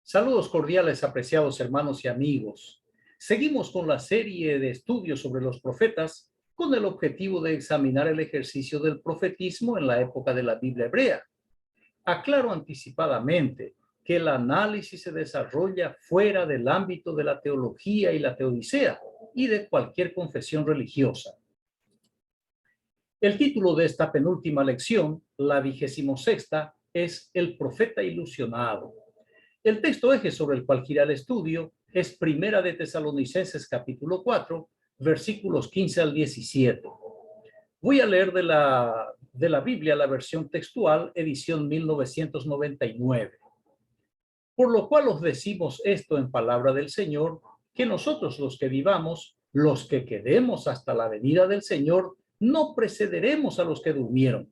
Saludos cordiales, apreciados hermanos y amigos. Seguimos con la serie de estudios sobre los profetas con el objetivo de examinar el ejercicio del profetismo en la época de la Biblia hebrea. Aclaro anticipadamente que el análisis se desarrolla fuera del ámbito de la teología y la teodicea y de cualquier confesión religiosa. El título de esta penúltima lección, la 26ª, es El profeta ilusionado. El texto eje sobre el cual gira el estudio es Primera de Tesalonicenses capítulo 4, versículos 15 al 17. Voy a leer de la Biblia la versión textual, edición 1999. Por lo cual os decimos esto en palabra del Señor, que nosotros los que vivamos, los que quedemos hasta la venida del Señor, no precederemos a los que durmieron.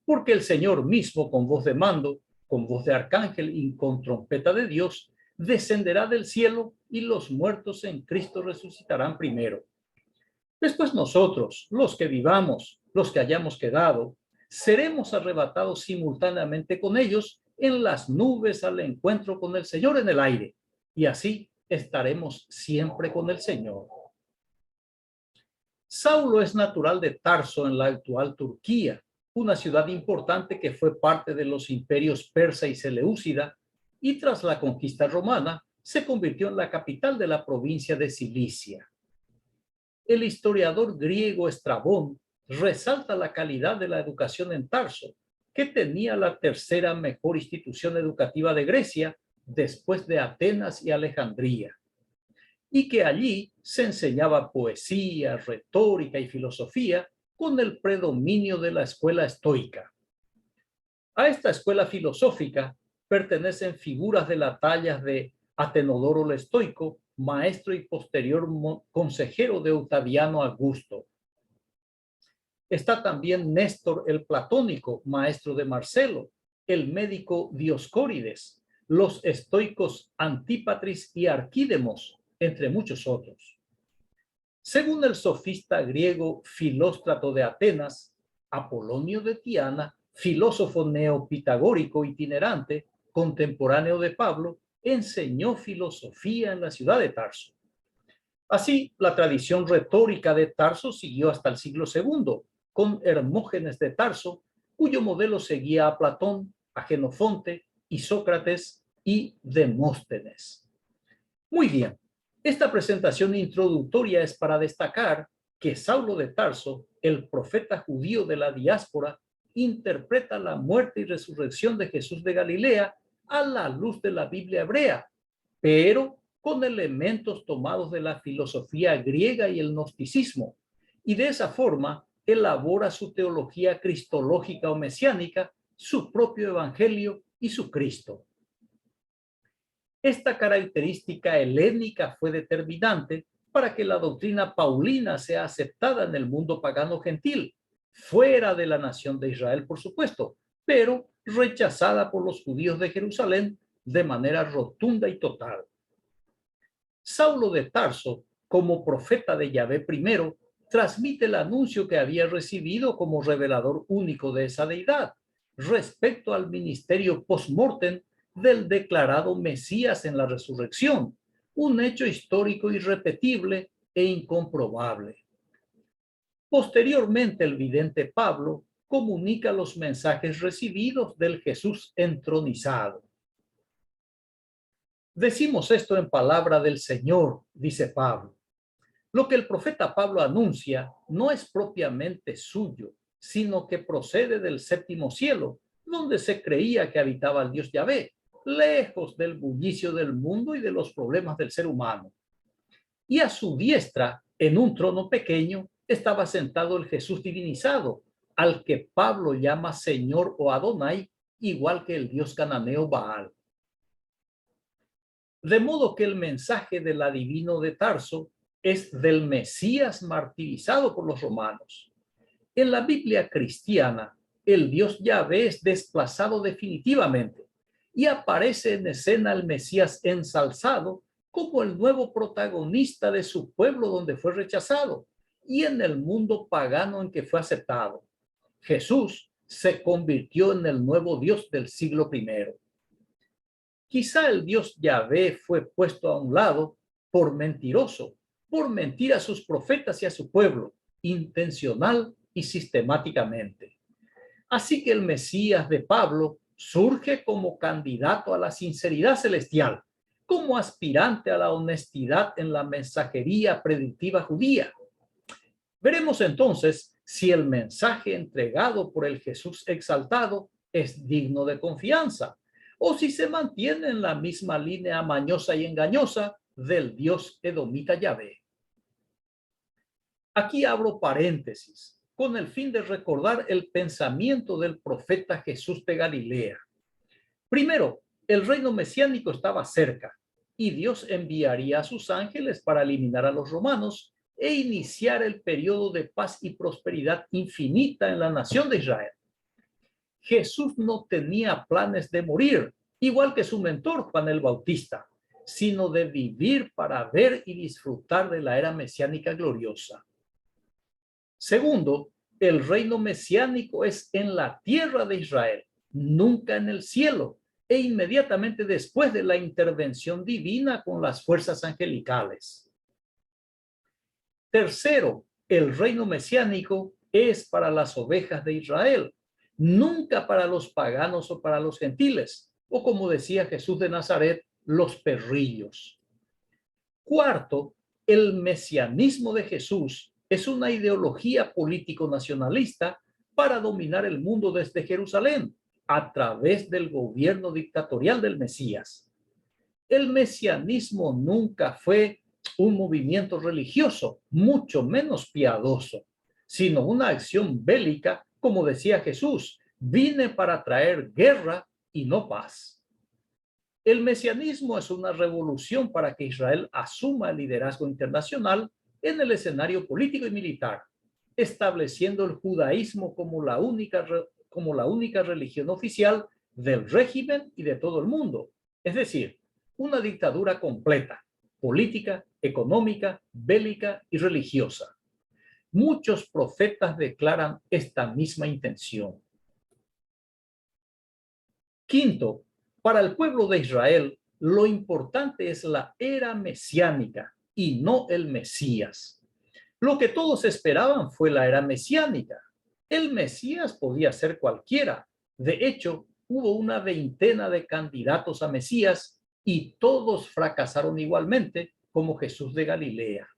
Porque el Señor mismo, con voz de mando, con voz de arcángel y con trompeta de Dios, descenderá del cielo y los muertos en Cristo resucitarán primero. Después nosotros, los que vivamos, los que hayamos quedado, seremos arrebatados simultáneamente con ellos en las nubes al encuentro con el Señor en el aire, y así estaremos siempre con el Señor. Saulo es natural de Tarso en la actual Turquía, una ciudad importante que fue parte de los imperios persa y seleucida, y tras la conquista romana se convirtió en la capital de la provincia de Cilicia. El historiador griego Estrabón resalta la calidad de la educación en Tarso, que tenía la tercera mejor institución educativa de Grecia después de Atenas y Alejandría, y que allí se enseñaba poesía, retórica y filosofía con el predominio de la escuela estoica. A esta escuela filosófica pertenecen figuras de la talla de Atenodoro el estoico, maestro y posterior consejero de Octaviano Augusto. Está también Néstor el platónico, maestro de Marcelo, el médico Dioscórides, los estoicos Antípatris y Arquídemos, entre muchos otros. Según el sofista griego Filóstrato de Atenas, Apolonio de Tiana, filósofo neopitagórico itinerante, contemporáneo de Pablo, enseñó filosofía en la ciudad de Tarso. Así, la tradición retórica de Tarso siguió hasta el siglo II, con Hermógenes de Tarso, cuyo modelo seguía a Platón, a Genofonte y Sócrates y Demóstenes. Muy bien, esta presentación introductoria es para destacar que Saulo de Tarso, el profeta judío de la diáspora, interpreta la muerte y resurrección de Jesús de Galilea a la luz de la Biblia hebrea, pero con elementos tomados de la filosofía griega y el gnosticismo, y de esa forma elabora su teología cristológica o mesiánica, su propio evangelio y su Cristo. Esta característica helénica fue determinante para que la doctrina paulina sea aceptada en el mundo pagano gentil, fuera de la nación de Israel, por supuesto, pero rechazada por los judíos de Jerusalén de manera rotunda y total. Saulo de Tarso, como profeta de Yahvé primero, transmite el anuncio que había recibido como revelador único de esa deidad respecto al ministerio post-mortem del declarado Mesías en la resurrección, un hecho histórico irrepetible e incomprobable. Posteriormente, el vidente Pablo comunica los mensajes recibidos del Jesús entronizado. Decimos esto en palabra del Señor, dice Pablo. Lo que el profeta Pablo anuncia no es propiamente suyo, sino que procede del séptimo cielo, donde se creía que habitaba el Dios Yahvé, lejos del bullicio del mundo y de los problemas del ser humano. Y a su diestra, en un trono pequeño, estaba sentado el Jesús divinizado, al que Pablo llama Señor o Adonai, igual que el dios cananeo Baal. De modo que el mensaje del adivino de Tarso es del Mesías martirizado por los romanos. En la Biblia cristiana, el Dios Yahvé es desplazado definitivamente y aparece en escena el Mesías ensalzado como el nuevo protagonista de su pueblo donde fue rechazado y en el mundo pagano en que fue aceptado. Jesús se convirtió en el nuevo Dios del siglo I. Quizá el Dios Yahvé fue puesto a un lado por mentiroso, por mentir a sus profetas y a su pueblo, intencional y sistemáticamente. Así que el Mesías de Pablo surge como candidato a la sinceridad celestial, como aspirante a la honestidad en la mensajería predictiva judía. Veremos entonces si el mensaje entregado por el Jesús exaltado es digno de confianza o si se mantiene en la misma línea mañosa y engañosa del Dios edomita Yahvé. Aquí abro paréntesis con el fin de recordar el pensamiento del profeta Jesús de Galilea. Primero, el reino mesiánico estaba cerca y Dios enviaría a sus ángeles para eliminar a los romanos e iniciar el periodo de paz y prosperidad infinita en la nación de Israel. Jesús no tenía planes de morir, igual que su mentor Juan el Bautista, sino de vivir para ver y disfrutar de la era mesiánica gloriosa. Segundo, el reino mesiánico es en la tierra de Israel, nunca en el cielo, e inmediatamente después de la intervención divina con las fuerzas angelicales. Tercero, el reino mesiánico es para las ovejas de Israel, nunca para los paganos o para los gentiles, o como decía Jesús de Nazaret, los perrillos. Cuarto, el mesianismo de Jesús es una ideología político-nacionalista para dominar el mundo desde Jerusalén a través del gobierno dictatorial del Mesías. El mesianismo nunca fue un movimiento religioso, mucho menos piadoso, sino una acción bélica, como decía Jesús, vine para traer guerra y no paz. El mesianismo es una revolución para que Israel asuma el liderazgo internacional en el escenario político y militar, estableciendo el judaísmo como la única religión oficial del régimen y de todo el mundo. Es decir, una dictadura completa, política, económica, bélica y religiosa. Muchos profetas declaran esta misma intención. Quinto, para el pueblo de Israel, lo importante es la era mesiánica y no el Mesías. Lo que todos esperaban fue la era mesiánica. El Mesías podía ser cualquiera. De hecho, hubo una veintena de candidatos a Mesías y todos fracasaron igualmente, como Jesús de Galilea.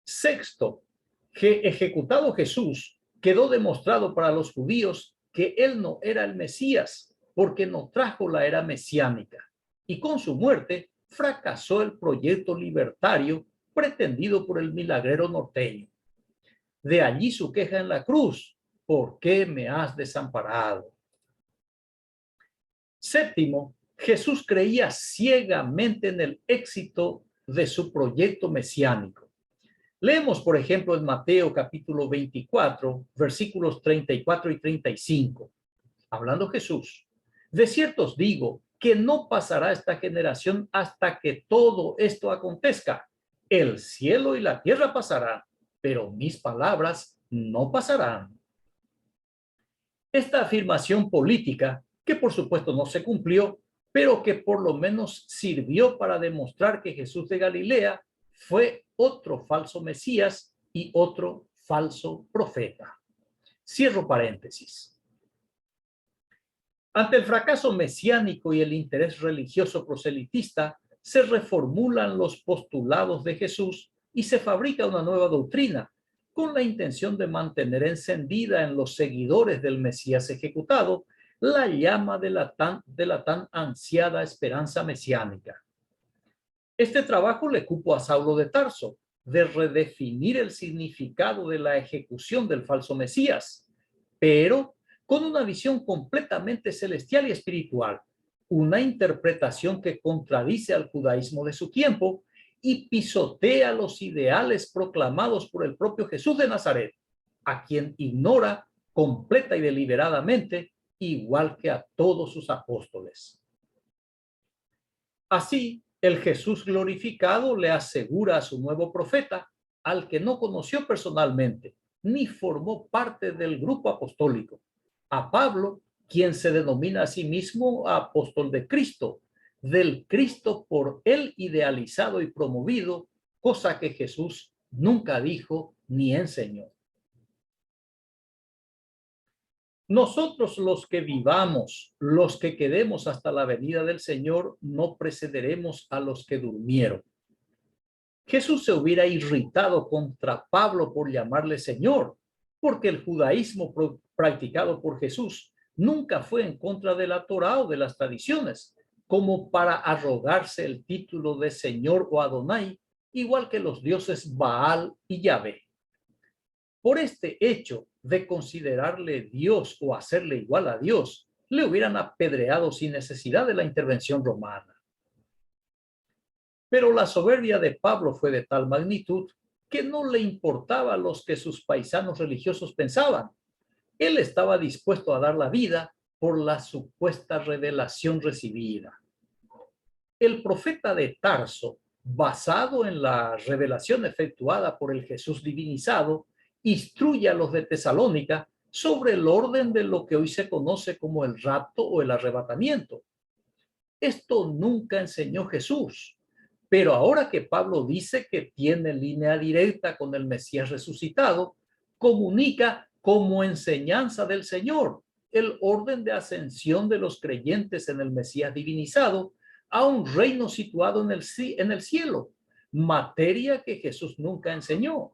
Sexto, que ejecutado Jesús, quedó demostrado para los judíos que él no era el Mesías, porque no trajo la era mesiánica. Y con su muerte fracasó el proyecto libertario pretendido por el milagrero norteño. De allí su queja en la cruz: ¿por qué me has desamparado? Séptimo, Jesús creía ciegamente en el éxito de su proyecto mesiánico. Leemos, por ejemplo, en Mateo capítulo 24, versículos 34 y 35. Hablando Jesús: de cierto os digo que no pasará esta generación hasta que todo esto acontezca. El cielo y la tierra pasarán, pero mis palabras no pasarán. Esta afirmación política, que por supuesto no se cumplió, pero que por lo menos sirvió para demostrar que Jesús de Galilea fue otro falso Mesías y otro falso profeta. Cierro paréntesis. Ante el fracaso mesiánico y el interés religioso proselitista, se reformulan los postulados de Jesús y se fabrica una nueva doctrina, con la intención de mantener encendida en los seguidores del Mesías ejecutado la llama de la tan ansiada esperanza mesiánica. Este trabajo le cupo a Saulo de Tarso, de redefinir el significado de la ejecución del falso Mesías, pero con una visión completamente celestial y espiritual, una interpretación que contradice al judaísmo de su tiempo y pisotea los ideales proclamados por el propio Jesús de Nazaret, a quien ignora completa y deliberadamente, igual que a todos sus apóstoles. Así, el Jesús glorificado le asegura a su nuevo profeta, al que no conoció personalmente, ni formó parte del grupo apostólico, a Pablo, quien se denomina a sí mismo apóstol de Cristo, del Cristo por él idealizado y promovido, cosa que Jesús nunca dijo ni enseñó. Nosotros los que vivamos, los que quedemos hasta la venida del Señor, no precederemos a los que durmieron. Jesús se hubiera irritado contra Pablo por llamarle Señor, porque el judaísmo practicado por Jesús nunca fue en contra de la Torá o de las tradiciones, como para arrogarse el título de Señor o Adonai, igual que los dioses Baal y Yahvé. Por este hecho de considerarle Dios o hacerle igual a Dios, le hubieran apedreado sin necesidad de la intervención romana. Pero la soberbia de Pablo fue de tal magnitud que no le importaba lo que sus paisanos religiosos pensaban. Él estaba dispuesto a dar la vida por la supuesta revelación recibida. El profeta de Tarso, basado en la revelación efectuada por el Jesús divinizado, instruye a los de Tesalónica sobre el orden de lo que hoy se conoce como el rapto o el arrebatamiento. Esto nunca enseñó Jesús. Pero ahora que Pablo dice que tiene línea directa con el Mesías resucitado, comunica como enseñanza del Señor el orden de ascensión de los creyentes en el Mesías divinizado a un reino situado en el cielo, materia que Jesús nunca enseñó.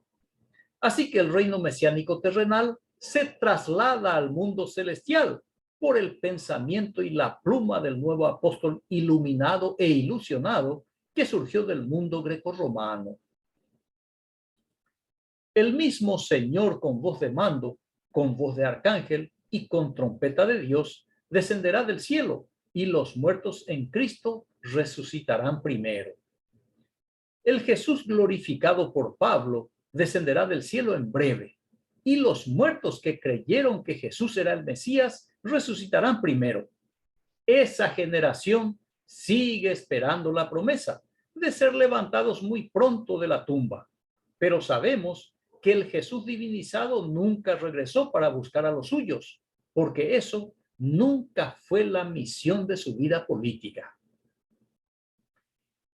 Así que el reino mesiánico terrenal se traslada al mundo celestial por el pensamiento y la pluma del nuevo apóstol iluminado e ilusionado que surgió del mundo grecorromano. El mismo Señor con voz de mando, con voz de arcángel y con trompeta de Dios descenderá del cielo y los muertos en Cristo resucitarán primero. El Jesús glorificado por Pablo descenderá del cielo en breve y los muertos que creyeron que Jesús era el Mesías resucitarán primero. Esa generación sigue esperando la promesa de ser levantados muy pronto de la tumba, pero sabemos que el Jesús divinizado nunca regresó para buscar a los suyos, porque eso nunca fue la misión de su vida política.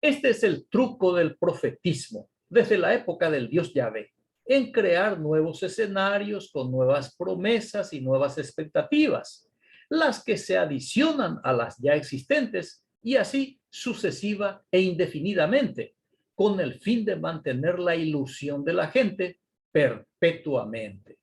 Este es el truco del profetismo desde la época del Dios Yahvé, en crear nuevos escenarios con nuevas promesas y nuevas expectativas, las que se adicionan a las ya existentes y así sucesiva e indefinidamente, con el fin de mantener la ilusión de la gente perpetuamente.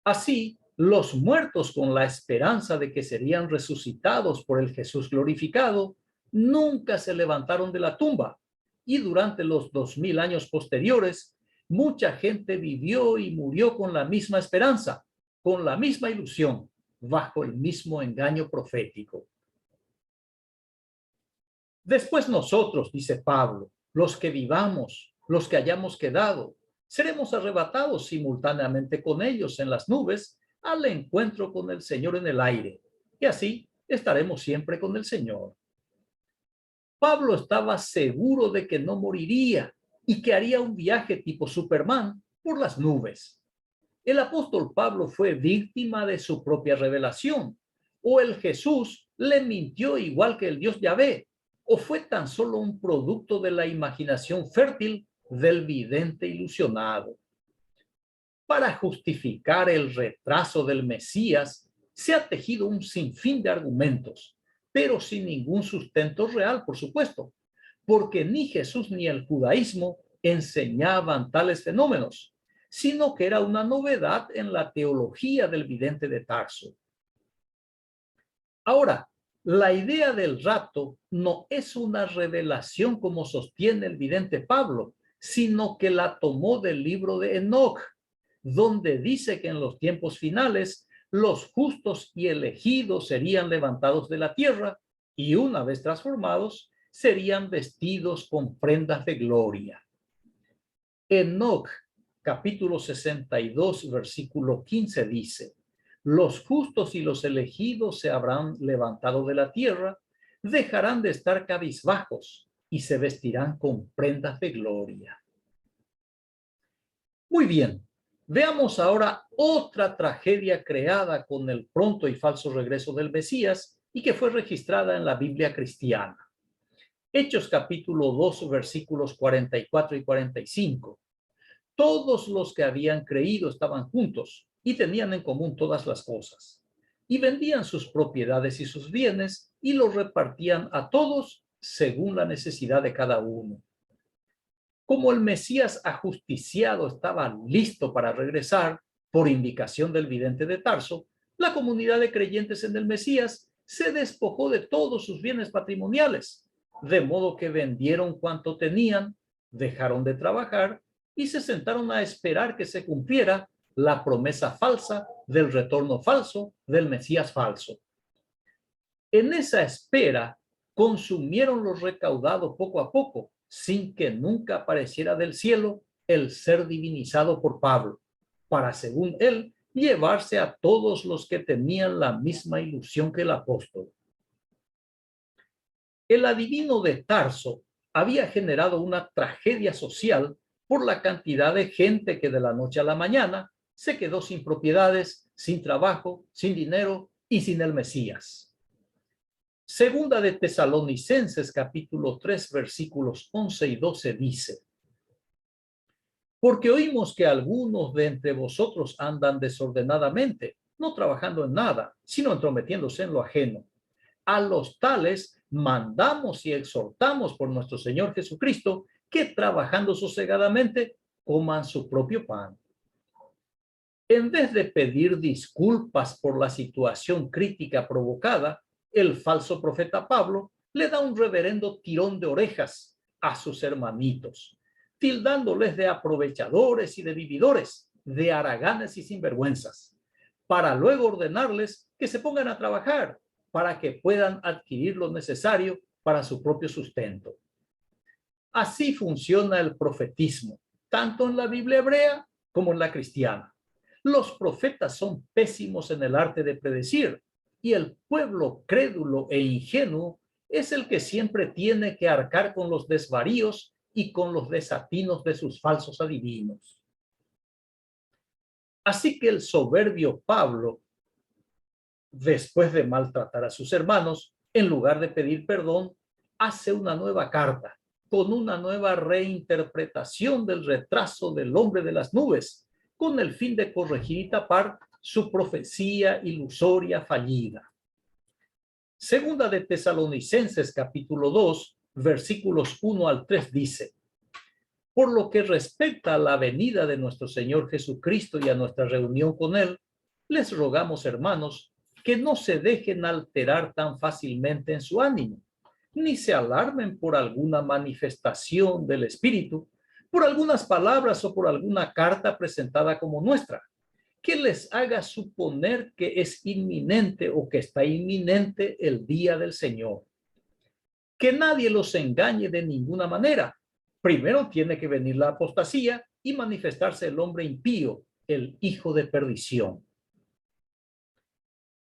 Así, los muertos con la esperanza de que serían resucitados por el Jesús glorificado, nunca se levantaron de la tumba y durante los 2000 años posteriores, mucha gente vivió y murió con la misma esperanza, con la misma ilusión, bajo el mismo engaño profético. Después nosotros, dice Pablo, los que vivamos, los que hayamos quedado, seremos arrebatados simultáneamente con ellos en las nubes al encuentro con el Señor en el aire, y así estaremos siempre con el Señor. Pablo estaba seguro de que no moriría y que haría un viaje tipo Superman por las nubes. El apóstol Pablo fue víctima de su propia revelación, o el Jesús le mintió igual que el Dios Yahvé, o fue tan solo un producto de la imaginación fértil del vidente ilusionado. Para justificar el retraso del Mesías, se ha tejido un sinfín de argumentos, pero sin ningún sustento real, por supuesto, porque ni Jesús ni el judaísmo enseñaban tales fenómenos, sino que era una novedad en la teología del vidente de Tarso. Ahora, la idea del rapto no es una revelación como sostiene el vidente Pablo, sino que la tomó del libro de Enoc, donde dice que en los tiempos finales los justos y elegidos serían levantados de la tierra y una vez transformados serían vestidos con prendas de gloria. Enoc, capítulo 62, versículo 15 dice: los justos y los elegidos se habrán levantado de la tierra, dejarán de estar cabizbajos y se vestirán con prendas de gloria. Muy bien, Veamos ahora otra tragedia creada con el pronto y falso regreso del Mesías y que fue registrada en la Biblia cristiana. Hechos capítulo 2, versículos 44 y 45. Todos los que habían creído estaban juntos y tenían en común todas las cosas. Y vendían sus propiedades y sus bienes y los repartían a todos según la necesidad de cada uno. Como el Mesías ajusticiado estaba listo para regresar, por indicación del vidente de Tarso, la comunidad de creyentes en el Mesías se despojó de todos sus bienes patrimoniales, de modo que vendieron cuanto tenían, dejaron de trabajar y se sentaron a esperar que se cumpliera la promesa falsa del retorno falso del Mesías falso. En esa espera, consumieron lo recaudado poco a poco, sin que nunca apareciera del cielo el ser divinizado por Pablo, para, según él, llevarse a todos los que tenían la misma ilusión que el apóstol. El adivino de Tarso había generado una tragedia social por la cantidad de gente que de la noche a la mañana se quedó sin propiedades, sin trabajo, sin dinero y sin el Mesías. Segunda de Tesalonicenses capítulo 3 versículos 11 y 12 dice: porque oímos que algunos de entre vosotros andan desordenadamente, no trabajando en nada, sino entrometiéndose en lo ajeno. A los tales mandamos y exhortamos por nuestro Señor Jesucristo que trabajando sosegadamente coman su propio pan. En vez de pedir disculpas por la situación crítica provocada, el falso profeta Pablo le da un reverendo tirón de orejas a sus hermanitos, tildándoles de aprovechadores y de vividores, de haraganes y sinvergüenzas, para luego ordenarles que se pongan a trabajar para que puedan adquirir lo necesario para su propio sustento. Así funciona el profetismo, tanto en la Biblia hebrea como en la cristiana. Los profetas son pésimos en el arte de predecir, y el pueblo crédulo e ingenuo es el que siempre tiene que arcar con los desvaríos y con los desatinos de sus falsos adivinos. Así que el soberbio Pablo, después de maltratar a sus hermanos, en lugar de pedir perdón, hace una nueva carta con una nueva reinterpretación del retraso del hombre de las nubes, con el fin de corregir y tapar su profecía ilusoria fallida. Segunda de Tesalonicenses capítulo 2, versículos 1 al 3 dice: por lo que respecta a la venida de nuestro Señor Jesucristo y a nuestra reunión con Él, les rogamos, hermanos, que no se dejen alterar tan fácilmente en su ánimo, ni se alarmen por alguna manifestación del Espíritu, por algunas palabras o por alguna carta presentada como nuestra, que les haga suponer que es inminente o que está inminente el día del Señor. Que nadie los engañe de ninguna manera. Primero tiene que venir la apostasía y manifestarse el hombre impío, el hijo de perdición.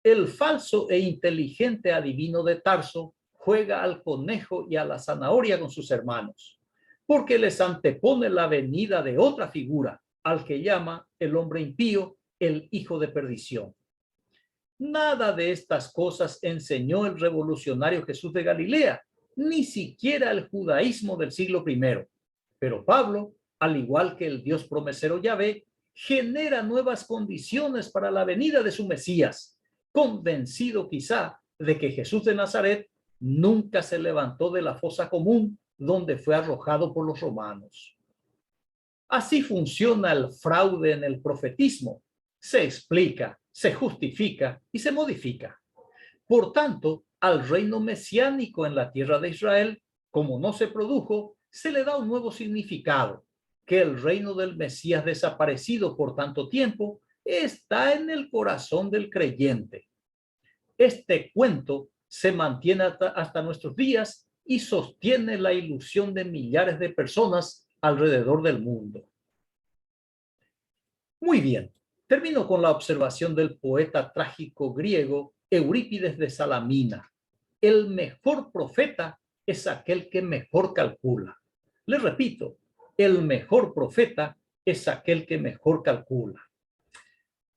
El falso e inteligente adivino de Tarso juega al conejo y a la zanahoria con sus hermanos, porque les antepone la venida de otra figura, al que llama el hombre impío, el hijo de perdición. Nada de estas cosas enseñó el revolucionario Jesús de Galilea, ni siquiera el judaísmo del siglo I. Pero Pablo, al igual que el Dios promesero Yahvé, genera nuevas condiciones para la venida de su Mesías, convencido quizá de que Jesús de Nazaret nunca se levantó de la fosa común donde fue arrojado por los romanos. Así funciona el fraude en el profetismo. Se explica, se justifica y se modifica. Por tanto, al reino mesiánico en la tierra de Israel, como no se produjo, se le da un nuevo significado, que el reino del Mesías desaparecido por tanto tiempo está en el corazón del creyente. Este cuento se mantiene hasta nuestros días y sostiene la ilusión de millares de personas alrededor del mundo. Muy bien, termino con la observación del poeta trágico griego Eurípides de Salamina. El mejor profeta es aquel que mejor calcula. Les repito, el mejor profeta es aquel que mejor calcula.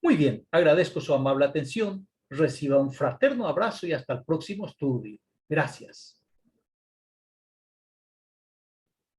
Muy bien, agradezco su amable atención. Reciba un fraterno abrazo y hasta el próximo estudio. Gracias.